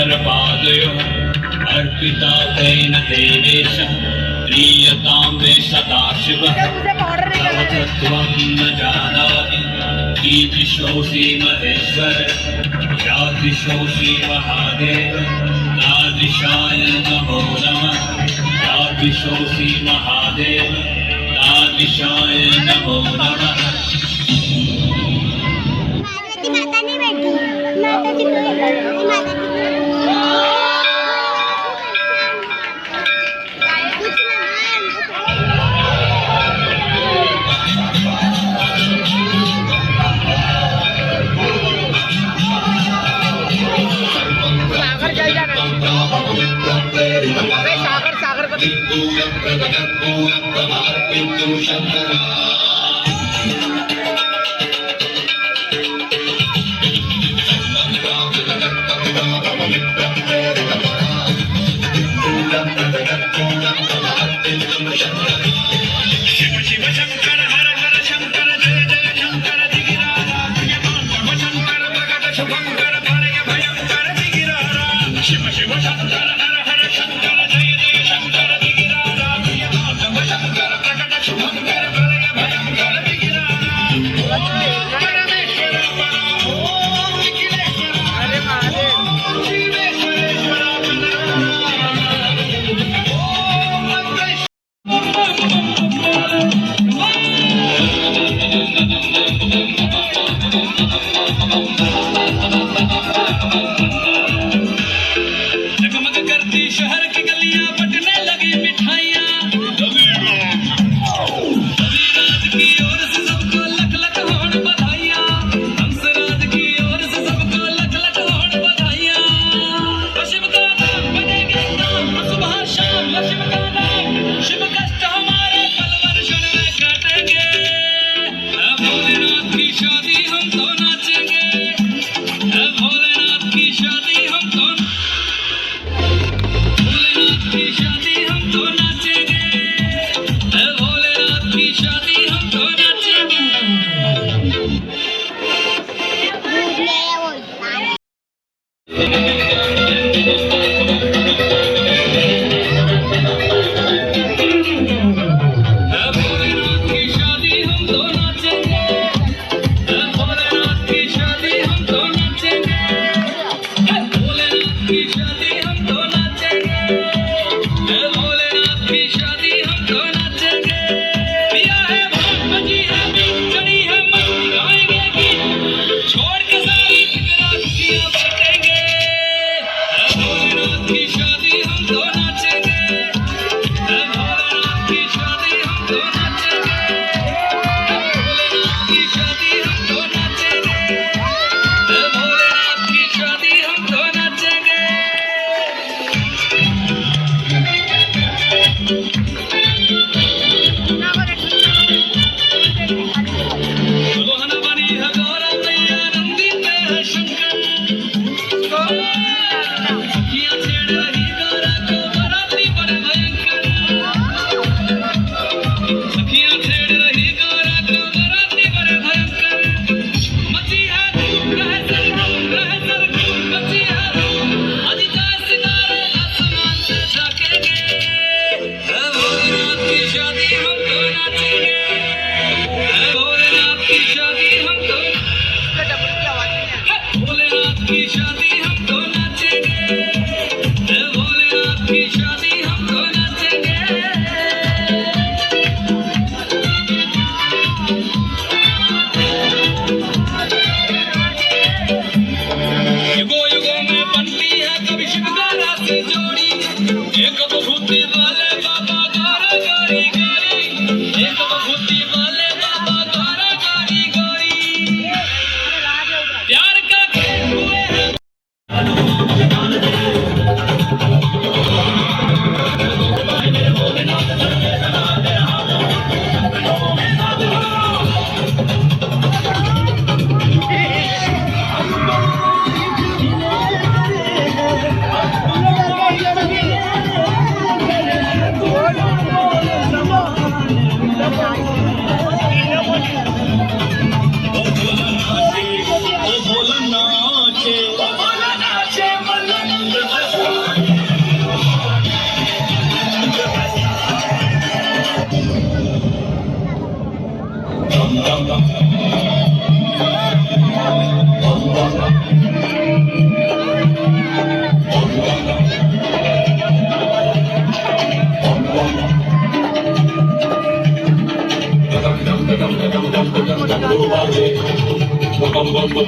सुन्दरपादयोः अर्पिता तेन देवेश प्रीयतां मे सदाशिवः तव तत्त्वं न जानामि कीदृशोऽसि महेश्वर यादृशोऽसि महादेव तादृशाय नमो नमः यादृशोऽसि महादेव तादृशाय नमो नमः।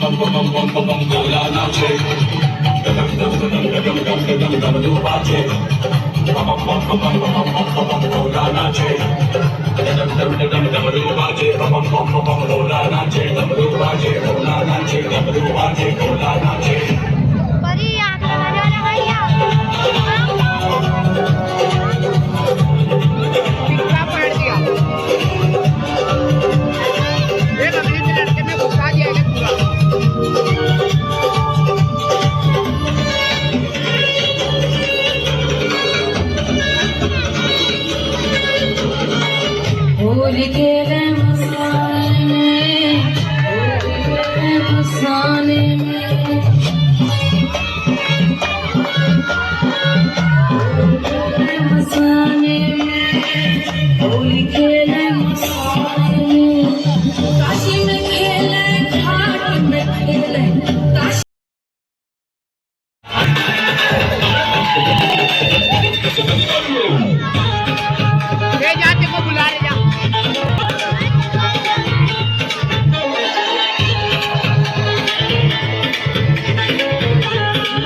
भोला नाचे डमरू बाजे भोला नाचे डमरू बाजे भोला नाचे डमरू बाजे भोला नाचे डमरू बाजे भोला नाचे परी आगरा वाला भैया टिक्का पड़ गया ये लकड़ी के लड़के में घुसा जाएगा पूरा होली खेले मसाने में मसाने में होली खेले मसाने में काशी में खेले घाट में खेले काशी ले जाते को बुला ले जा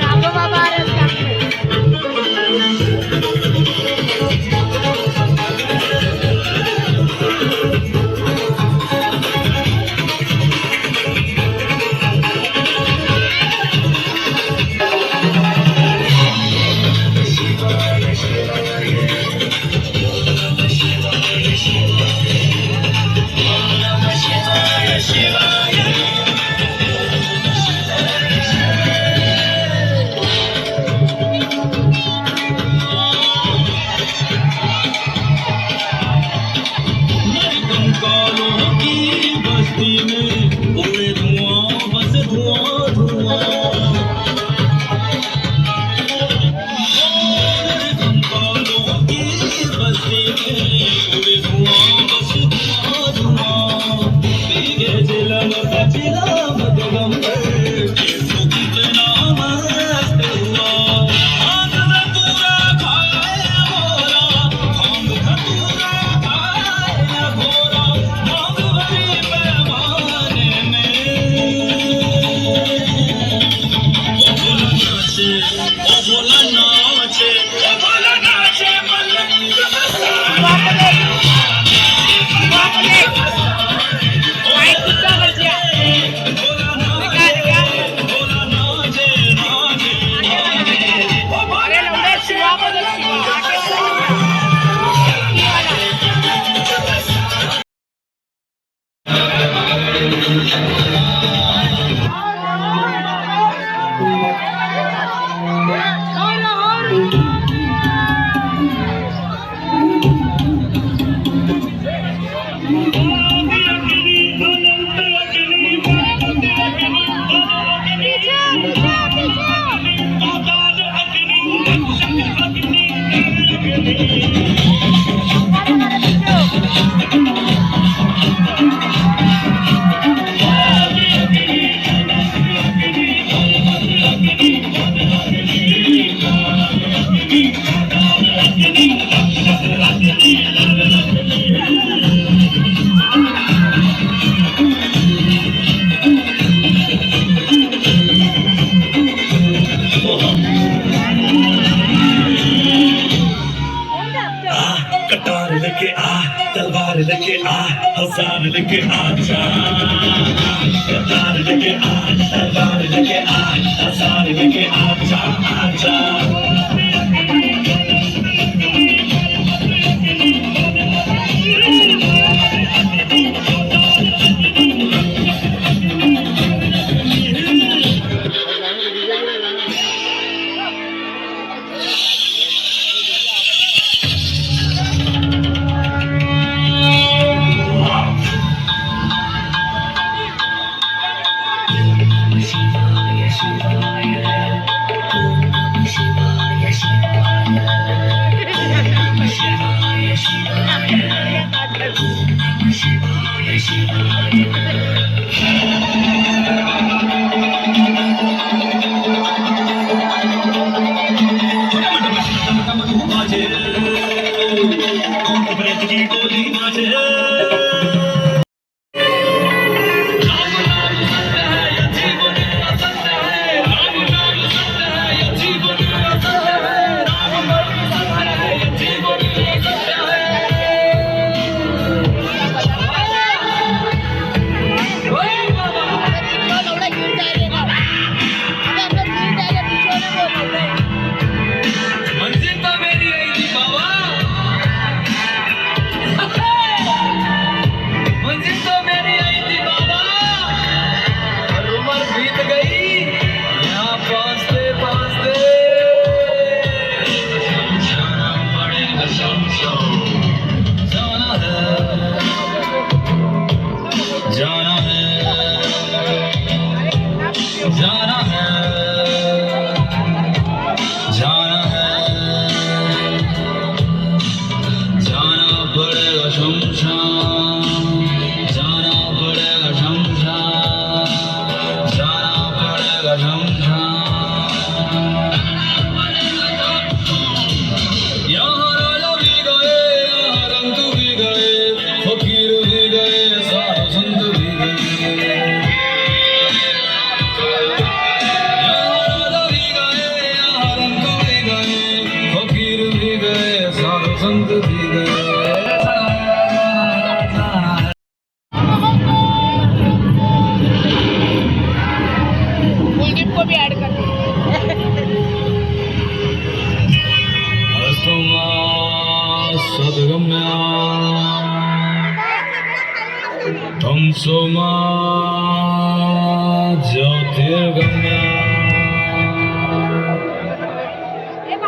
बाबा बाबा आ रहे हैं कटार लेके आ तलवार लेके आ हौसार लेके आजा कटार लेके आ तलवार लेके आ हौसार लेके आजा आजा Shiva, Shiva, Shiva, सोमा ज्योतिर्गम्या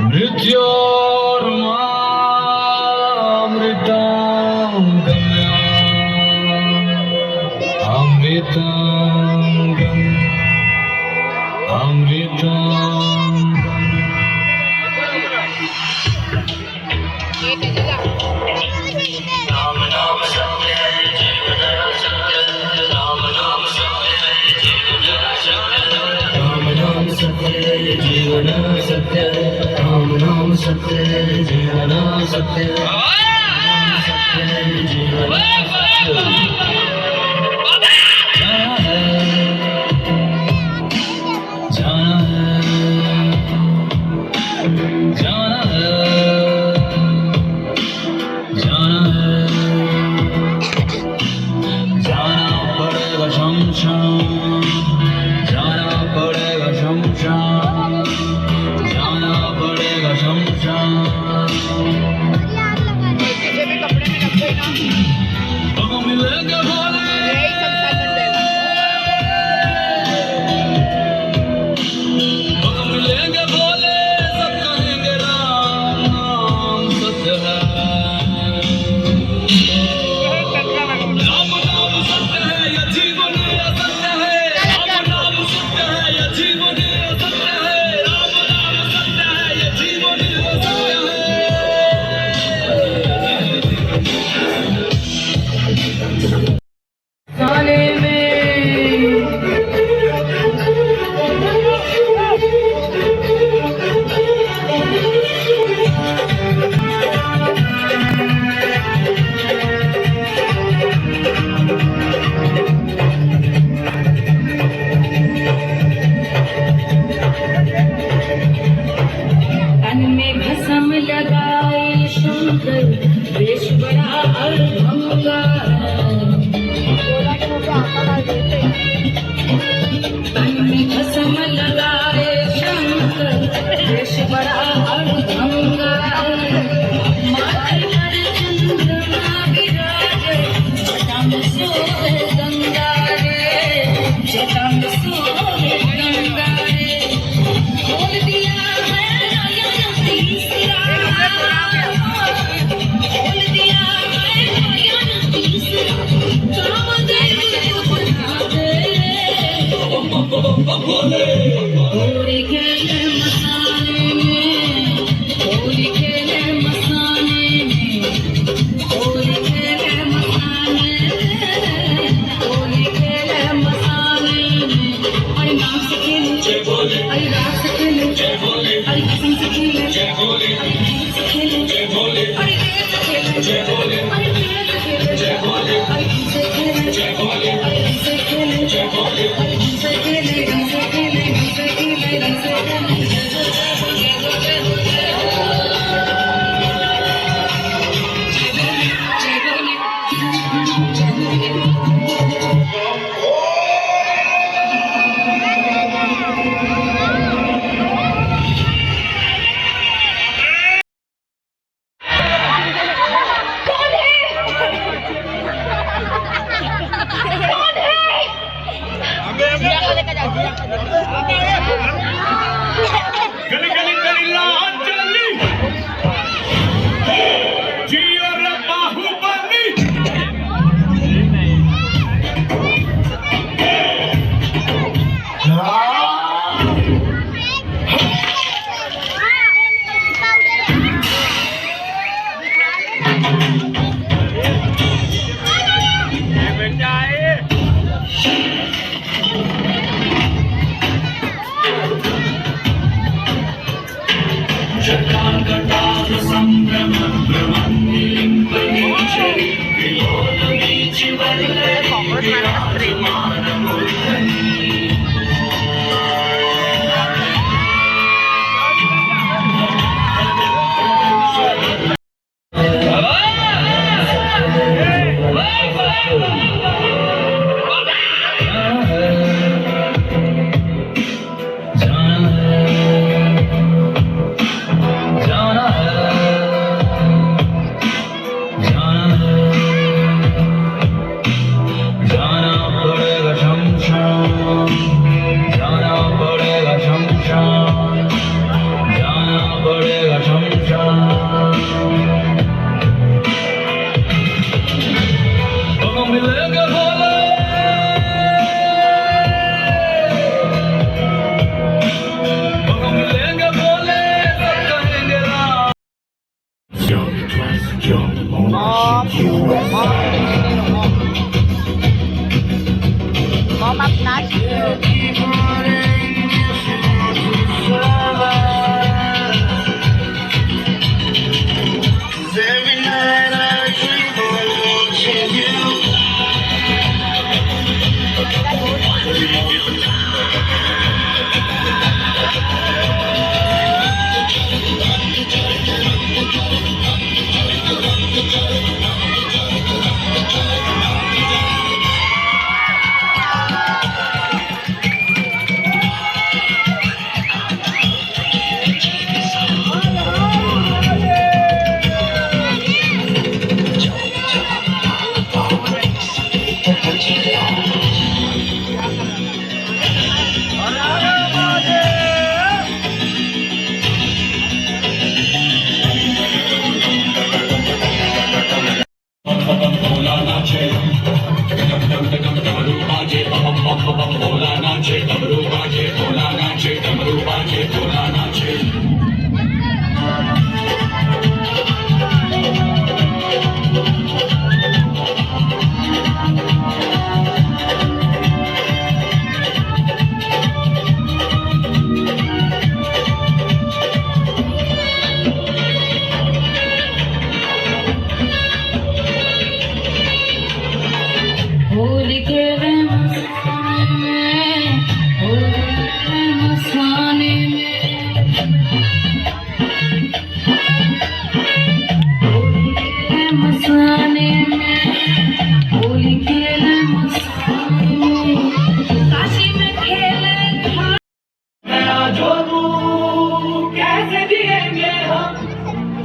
मृत्योर्मामृतं गम्या अमृतं जीवन सत्य राम नाम सत्य जीवन सत्य जीवन किसी भी कपड़े में रख देना यही सब साथ में देगा साले में तन में भस्म लगाए शंकर वेश बड़ा अड़भंगा बोला कि मुझे आटा डाल देते तन में भस्म लगाए शंकर वेश बड़ा अड़भंगा माथे पर चंद्रमा विराजे जटा में सोहे गंगा रे जटा में सोहे गंगा रे खोल दिया है नयन तीसरा खोल दिया है नयन तीसरा कामदेव बना दे होली खेले मसाले में होली खेले मसाले में होली खेले मसाले में होली खेले मसाले में अरे नाम से खेले अरे रात से खेले अरे कसम से खेले अरे खेल से खेले अरे देर से खेले अरे देर से खेले अरे से खेले अरे से खेले अरे से खेले से खेले से खेले से लेकर जाओ गली गली गली लाल चली जियो रे बाहुबली जाना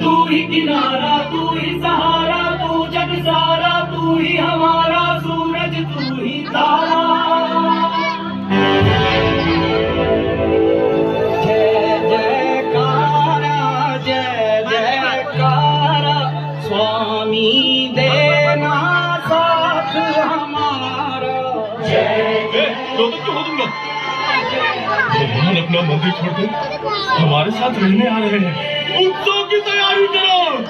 तू ही किनारा, तू ही सहारा, तू जग सारा, तू ही हमारा सूरज, तू ही तारा। जय जयकारा, जय जयकारा, स्वामी देना साथ हमारा। क्यों हो तुम लोग? भगवान अपना मंदिर छोड़ के हमारे साथ रहने आ रहे हैं। उत्सव की तैयारी करो।